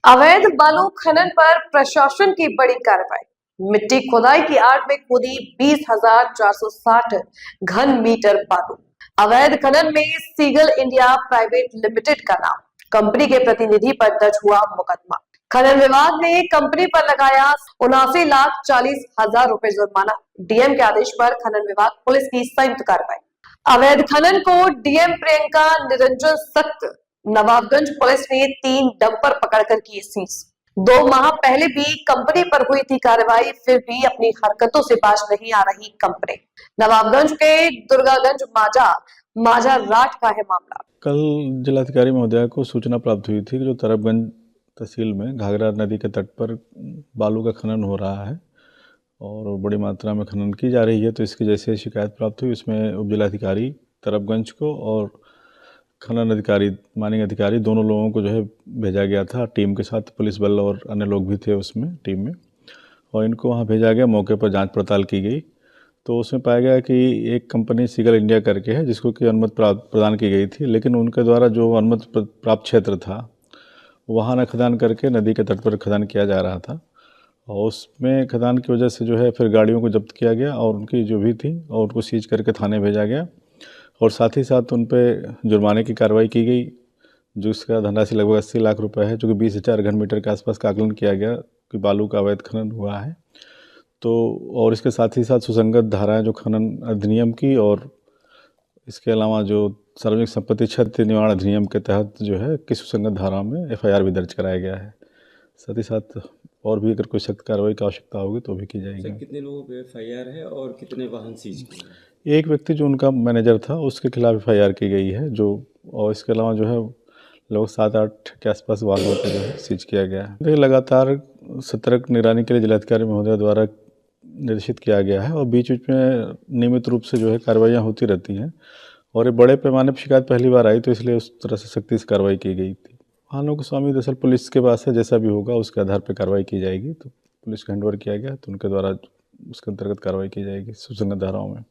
अवैध बालू खनन पर प्रशासन की बड़ी कार्रवाई। मिट्टी खुदाई की आड़ में खोदी 20,460 घन मीटर बालू। अवैध खनन में सीगल इंडिया प्राइवेट लिमिटेड का नाम, कंपनी के प्रतिनिधि पर दर्ज हुआ मुकदमा। खनन विभाग ने कंपनी पर लगाया 79,40,000 रुपए जुर्माना। डीएम के आदेश पर खनन विभाग पुलिस की संयुक्त कार्रवाई। अवैध खनन को डीएम प्रियंका निरंजन सख्त। नवाबगंज पुलिस ने 3 डंपर पकड़कर किए सीज। 2 माह पहले भी कंपनी पर हुई थी कार्रवाई, फिर भी अपनी हरकतों से बाज नहीं आ रही कंपनी। नवाबगंज के दुर्गागंज माजा राठ का है मामला। कल जिलाधिकारी महोदया को सूचना प्राप्त हुई थी कि जो तरबगंज तहसील में घाघरा नदी के तट पर बालू का खनन हो रहा है और बड़ी मात्रा में खनन की जा रही है। तो इसकी जैसे शिकायत प्राप्त हुई, उसमें उप जिलाधिकारी तरबगंज को और खनन अधिकारी माइनिंग अधिकारी दोनों लोगों को जो है भेजा गया था टीम के साथ। पुलिस बल और अन्य लोग भी थे उसमें टीम में, और इनको वहाँ भेजा गया। मौके पर जांच पड़ताल की गई तो उसमें पाया गया कि एक कंपनी सीगल इंडिया करके है जिसको कि अनुमति प्रदान की गई थी, लेकिन उनके द्वारा जो अनुमति प्राप्त क्षेत्र था वहाँ न खदान करके नदी के तट पर खदान किया जा रहा था, और उसमें खदान की वजह से जो है फिर गाड़ियों को जब्त किया गया और उनकी जो भी थी और उनको सीज करके थाने भेजा गया, और साथ ही साथ उन पर जुर्माने की कार्रवाई की गई, जो इसका धनराशि लगभग 80 लाख रुपए है, जो कि 20,000 घन मीटर के आसपास का आकलन किया गया कि बालू का अवैध खनन हुआ है। तो और इसके साथ ही साथ सुसंगत धाराएं जो खनन अधिनियम की और इसके अलावा जो सार्वजनिक संपत्ति क्षति निवारण अधिनियम के तहत जो है कि सुसंगत धाराओं में एफआईआर भी दर्ज कराया गया है। साथ ही साथ और भी अगर कोई सख्त कार्रवाई की आवश्यकता होगी तो भी की जाएगी। कितने लोगों पे एफआईआर है और कितने वाहन सीज किए हैं? एक व्यक्ति जो उनका मैनेजर था उसके खिलाफ एफआईआर की गई है, जो और इसके अलावा जो है लगभग 7-8 के आसपास वाहनों को जो है सीज किया गया है। देखिए, लगातार सतर्क निगरानी के लिए जिलाधिकारी महोदय द्वारा निर्देशित किया गया है और बीच बीच में नियमित रूप से जो है कार्रवाइयाँ होती रहती हैं, और ये बड़े पैमाने पर शिकायत पहली बार आई तो इसलिए उस तरह से सख्ती से कार्रवाई की गई थी। वाहनों को स्वामी दरअसल पुलिस के पास है, जैसा भी होगा उसके आधार पर कार्रवाई की जाएगी। तो पुलिस को हैंडओवर किया गया तो उनके द्वारा उसके अंतर्गत कार्रवाई की जाएगी सुसंगत धाराओं में।